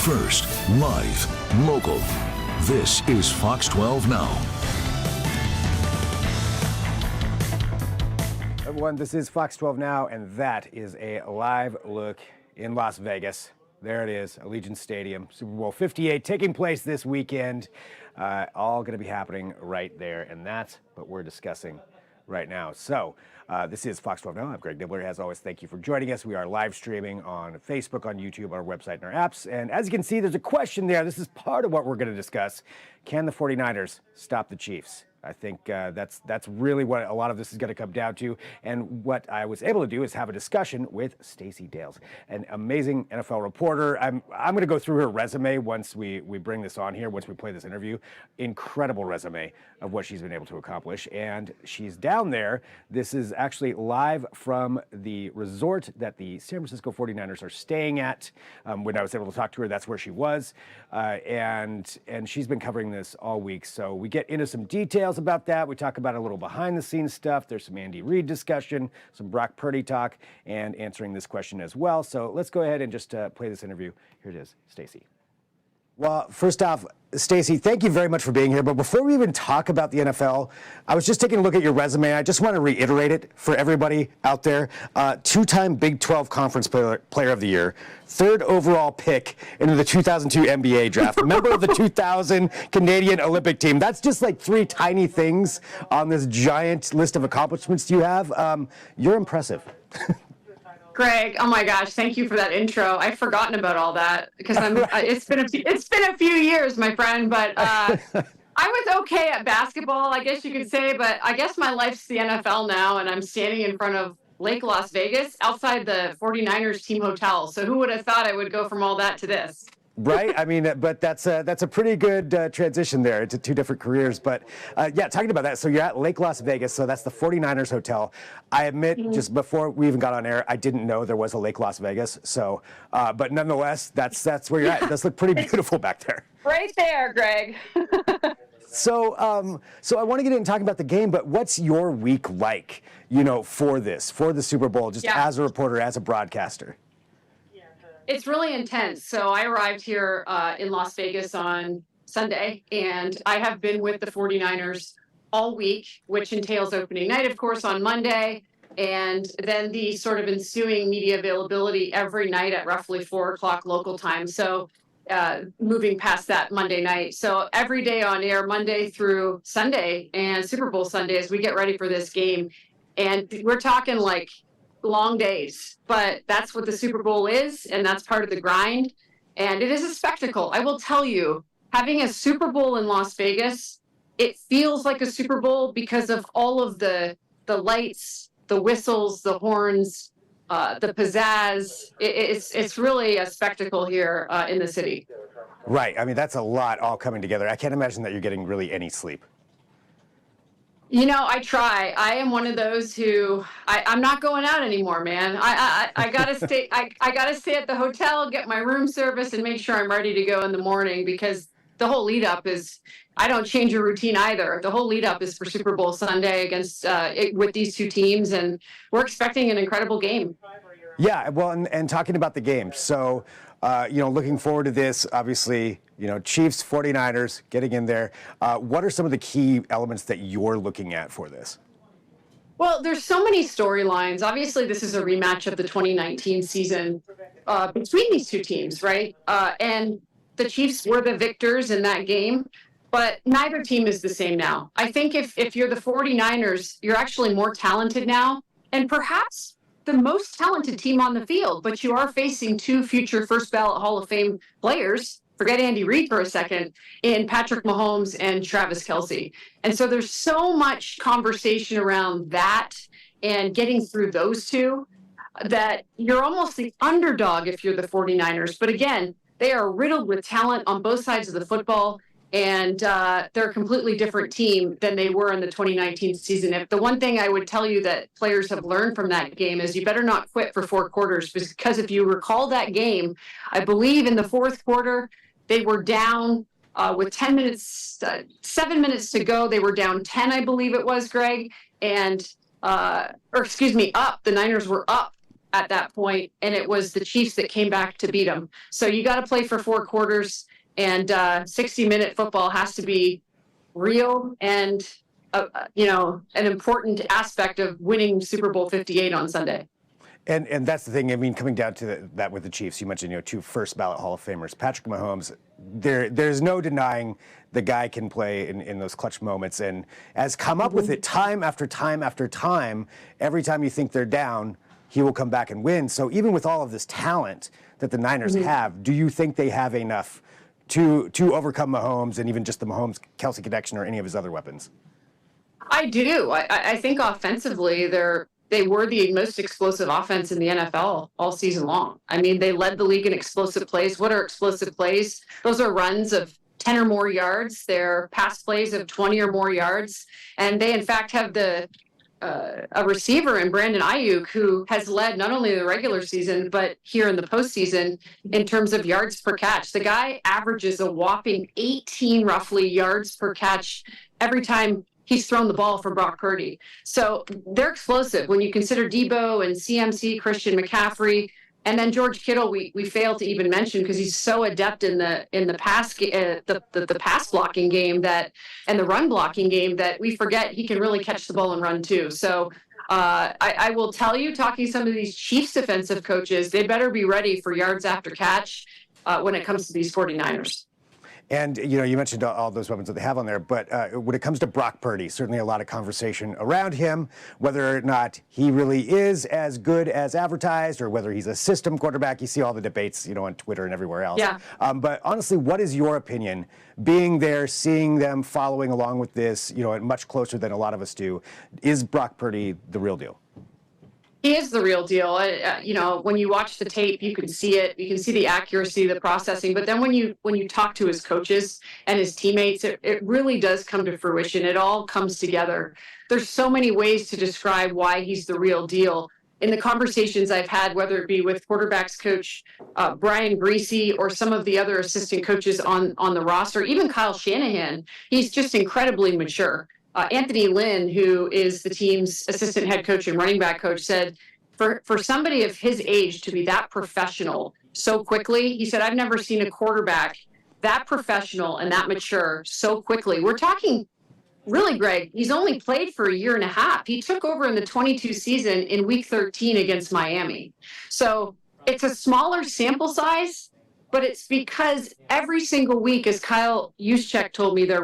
First, live, local. This is Fox 12 Now. Everyone, this is Fox 12 Now, and that is a live look in Las Vegas. There it is, Allegiant Stadium, Super Bowl 58 taking place this weekend. All going to be happening right there, and that's what we're discussing right now. So this is Fox 12 Now. I'm Greg Nibbler. As always, thank you for joining us. We are live streaming on Facebook, on YouTube, on our website, and our apps. And as you can see, there's a question there. This is part of what we're going to discuss. Can the 49ers stop the Chiefs? I think that's really what a lot of this is going to come down to. And what I was able to do is have a discussion with Stacey Dales, an amazing NFL reporter. I'm going to go through her resume once we bring this on here, once we play this interview. Incredible resume of what she's been able to accomplish. And she's down there. This is actually live from the resort that the San Francisco 49ers are staying at. When I was able to talk to her, that's where she was. And she's been covering this all week. So we get into some details about that. We talk about a little behind the scenes stuff. There's some Andy Reid discussion, some Brock Purdy talk, and answering this question as well. So let's go ahead and just play this interview. Here it is, Stacey. Well, first off, Stacey, thank you very much for being here. But before we even talk about the NFL, I was just taking a look at your resume. I just want to reiterate it for everybody out there. Two-time Big 12 Conference Player of the Year, third overall pick into the 2002 NBA draft, member of the 2000 Canadian Olympic team. That's just like three tiny things on this giant list of accomplishments you have. You're impressive. Greg, oh my gosh, thank you for that intro. I've forgotten about all that because it's been a few years, my friend, but I was okay at basketball, I guess you could say, but I guess my life's the NFL now, and I'm standing in front of Lake Las Vegas outside the 49ers team hotel. So who would have thought I would go from all that to this? Right? I mean, but that's a pretty good transition there into two different careers. But yeah, talking about that, so you're at Lake Las Vegas, so that's the 49ers hotel. I admit, just before we even got on air, I didn't know there was a Lake Las Vegas. So, but nonetheless, that's where you're at. It does look pretty beautiful back there. Right there, Greg. So I want to get in and talk about the game, but what's your week like, for the Super Bowl, just as a reporter, as a broadcaster? It's really intense. So I arrived here in Las Vegas on Sunday, and I have been with the 49ers all week, which entails opening night, of course, on Monday, and then the sort of ensuing media availability every night at roughly 4 o'clock local time. So moving past that Monday night. So every day on air, Monday through Sunday and Super Bowl Sunday, as we get ready for this game. And we're talking like long days, but that's what the Super Bowl is, and that's part of the grind, and it is a spectacle. I will tell you, having a Super Bowl in Las Vegas, it feels like a Super Bowl because of all of the lights, the whistles, the horns, the pizzazz. It's really a spectacle here in the city. Right. I mean, that's a lot all coming together. I can't imagine that you're getting really any sleep. I try. I am one of those who I'm not going out anymore, man. I gotta stay. I gotta stay at the hotel, get my room service, and make sure I'm ready to go in the morning, because the whole lead up is. I don't change your routine either. The whole lead up is for Super Bowl Sunday against with these two teams, and we're expecting an incredible game. Yeah, well, and talking about the game, so looking forward to this, obviously. Chiefs, 49ers, getting in there. What are some of the key elements that you're looking at for this? Well, there's so many storylines. Obviously, this is a rematch of the 2019 season between these two teams, right? And the Chiefs were the victors in that game, but neither team is the same now. I think if you're the 49ers, you're actually more talented now, and perhaps the most talented team on the field, but you are facing two future first ballot Hall of Fame players. Forget Andy Reid for a second, in Patrick Mahomes and Travis Kelce. And so there's so much conversation around that and getting through those two that you're almost the underdog if you're the 49ers. But again, they are riddled with talent on both sides of the football, and they're a completely different team than they were in the 2019 season. If the one thing I would tell you that players have learned from that game is you better not quit for 4 quarters, because if you recall that game, I believe in the 4th quarter, they were down with 7 minutes to go. They were down 10, I believe it was, Greg, and up. The Niners were up at that point, and it was the Chiefs that came back to beat them. So you got to play for 4 quarters, and 60-minute football has to be real and an important aspect of winning Super Bowl 58 on Sunday. And that's the thing. I mean, coming down to that with the Chiefs, you mentioned 2 first ballot Hall of Famers, Patrick Mahomes. There's no denying the guy can play in those clutch moments, and has come up with it time after time after time. Every time you think they're down, he will come back and win. So even with all of this talent that the Niners have, do you think they have enough to overcome Mahomes and even just the Mahomes-Kelsey connection or any of his other weapons? I do. I think offensively they were the most explosive offense in the NFL all season long. I mean, they led the league in explosive plays. What are explosive plays? Those are runs of 10 or more yards. They're pass plays of 20 or more yards. And they, in fact, have a receiver in Brandon Ayuk who has led not only the regular season, but here in the postseason in terms of yards per catch. The guy averages a whopping 18 roughly yards per catch every time he's thrown the ball for Brock Purdy. So they're explosive. When you consider Debo and CMC, Christian McCaffrey, and then George Kittle, we fail to even mention because he's so adept in the pass the pass blocking game and the run blocking game that we forget he can really catch the ball and run too. So I will tell you, talking to some of these Chiefs defensive coaches, they better be ready for yards after catch when it comes to these 49ers. And, you mentioned all those weapons that they have on there, but when it comes to Brock Purdy, certainly a lot of conversation around him, whether or not he really is as good as advertised or whether he's a system quarterback. You see all the debates, on Twitter and everywhere else. Yeah. But honestly, what is your opinion, being there, seeing them, following along with this, much closer than a lot of us do? Is Brock Purdy the real deal? He is the real deal. When you watch the tape, you can see it. You can see the accuracy, the processing. But then when you talk to his coaches and his teammates, it really does come to fruition. It all comes together. There's so many ways to describe why he's the real deal. In the conversations I've had, whether it be with quarterbacks coach Brian Greasy or some of the other assistant coaches on the roster, even Kyle Shanahan, he's just incredibly mature. Anthony Lynn, who is the team's assistant head coach and running back coach, said for somebody of his age to be that professional so quickly, he said, I've never seen a quarterback that professional and that mature so quickly. We're talking, really, Greg, he's only played for a year and a half. He took over in the 22 season in week 13 against Miami. So it's a smaller sample size, but it's because every single week, as Kyle Juszczyk told me, their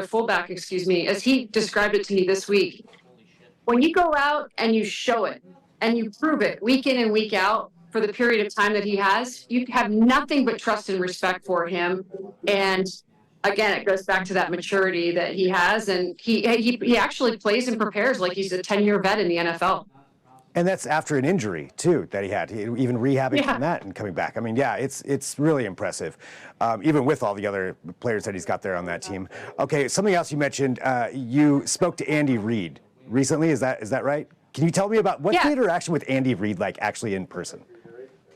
fullback, as he described it to me this week, when you go out and you show it and you prove it week in and week out for the period of time that he has, you have nothing but trust and respect for him. And again, it goes back to that maturity that he has. And he actually plays and prepares like he's a 10-year vet in the NFL. And that's after an injury, too, that he had, even rehabbing from that and coming back. I mean, yeah, it's really impressive, even with all the other players that he's got there on that team. Okay, something else you mentioned, you spoke to Andy Reid recently. Is that right? Can you tell me about what's the interaction with Andy Reid like actually in person?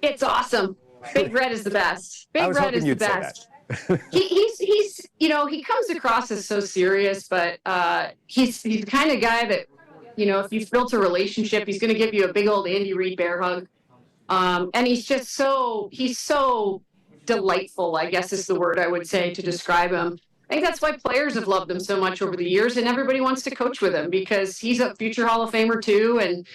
It's awesome. Big Red is the best. Big Red is the best. He's he comes across as so serious, but he's the kind of guy that, if you've built a relationship, he's going to give you a big old Andy Reid bear hug. And he's so delightful, I guess is the word I would say to describe him. I think that's why players have loved him so much over the years, and everybody wants to coach with him because he's a future Hall of Famer too. And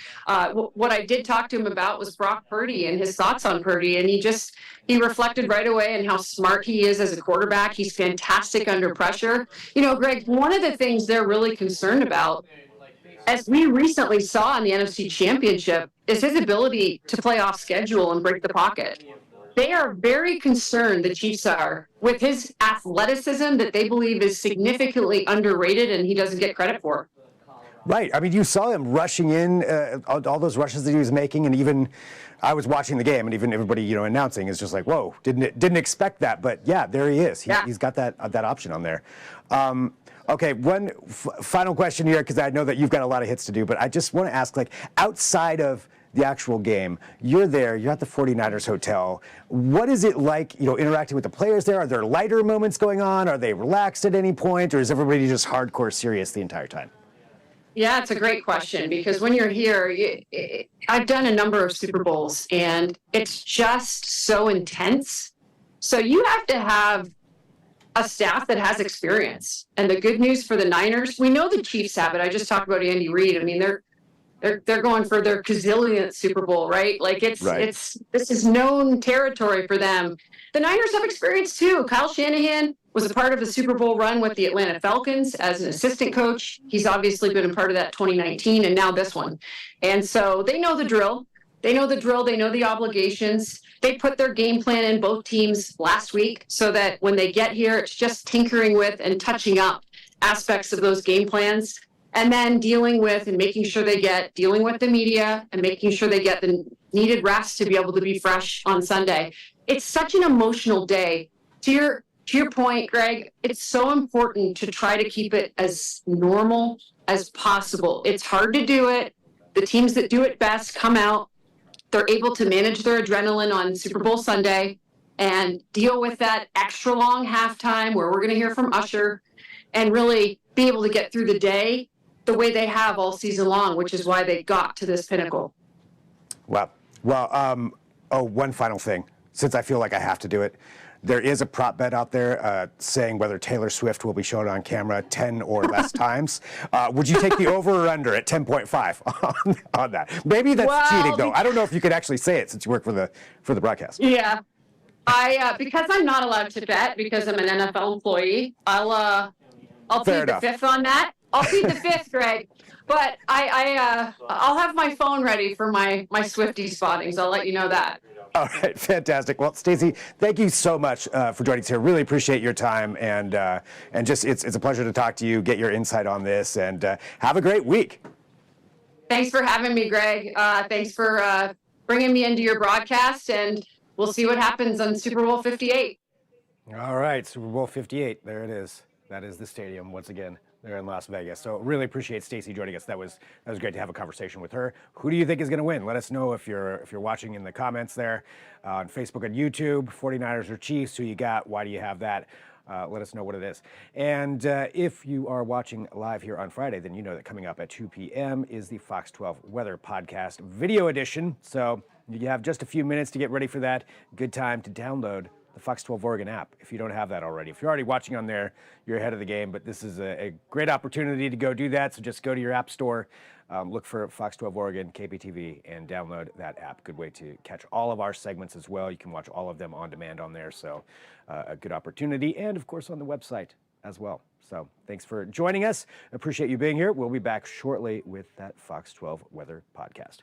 what I did talk to him about was Brock Purdy and his thoughts on Purdy. And he reflected right away on how smart he is as a quarterback. He's fantastic under pressure. Greg, one of the things they're really concerned about, as we recently saw in the NFC Championship, is his ability to play off schedule and break the pocket. They are very concerned, the Chiefs are, with his athleticism that they believe is significantly underrated and he doesn't get credit for. Right. I mean, you saw him rushing in, all those rushes that he was making, and even I was watching the game, and even everybody, announcing is just like, whoa, didn't expect that. But yeah, there he is. He's got that option on there. Okay, one final question here, because I know that you've got a lot of hits to do, but I just want to ask, outside of the actual game, you're at the 49ers hotel. What is it like, interacting with the players there? Are there lighter moments going on? Are they relaxed at any point? Or is everybody just hardcore serious the entire time? Yeah, it's a great question because when you're here, I've done a number of Super Bowls and it's just so intense. So you have to have a staff that has experience. And the good news for the Niners, we know the Chiefs have it. I just talked about Andy Reid. I mean, they're going for their gazillionth Super Bowl, right? Like this is known territory for them. The Niners have experience too. Kyle Shanahan was a part of the Super Bowl run with the Atlanta Falcons as an assistant coach. He's obviously been a part of that 2019 and now this one. And so they know the drill. They know the drill. They know the obligations. They put their game plan in both teams last week so that when they get here, it's just tinkering with and touching up aspects of those game plans. And then dealing with and making sure dealing with the media and making sure they get the needed rest to be able to be fresh on Sunday. It's such an emotional day. To your point, Greg, it's so important to try to keep it as normal as possible. It's hard to do it. The teams that do it best come out. They're able to manage their adrenaline on Super Bowl Sunday and deal with that extra long halftime where we're going to hear from Usher and really be able to get through the day the way they have all season long, which is why they got to this pinnacle. Well, one final thing, since I feel like I have to do it. There is a prop bet out there saying whether Taylor Swift will be shown on camera 10 or less times. Would you take the over or under at 10.5 on that? Maybe that's cheating, though. I don't know if you could actually say it since you work for the broadcast. Yeah. Because I'm not allowed to bet because I'm an NFL employee, I'll plead the fifth on that. I'll plead the fifth, Greg. But I'll have my phone ready for my Swiftie spottings. I'll let you know that. All right, fantastic. Well, Stacey, thank you so much for joining us here. Really appreciate your time, and just it's a pleasure to talk to you, get your insight on this, and have a great week. Thanks for having me, Greg. Thanks for bringing me into your broadcast, and we'll see what happens on Super Bowl 58. All right, Super Bowl 58. There it is. That is the stadium once again. They're in Las Vegas. So really appreciate Stacey joining us. That was great to have a conversation with her. Who do you think is going to win? Let us know if you're watching in the comments there on Facebook and YouTube. 49ers or Chiefs? Who you got? Why do you have that? Let us know what it is. And if you are watching live here on Friday, then you know that coming up at 2 p.m. is the Fox 12 Weather Podcast Video Edition. So you have just a few minutes to get ready for that. Good time to download the Fox 12 Oregon app if you don't have that already. If you're already watching on there, you're ahead of the game, but this is a great opportunity to go do that. So just go to your app store, look for Fox 12 Oregon, KPTV, and download that app. Good way to catch all of our segments as well. You can watch all of them on demand on there. So a good opportunity, and of course on the website as well. So thanks for joining us. Appreciate you being here. We'll be back shortly with that Fox 12 Weather Podcast.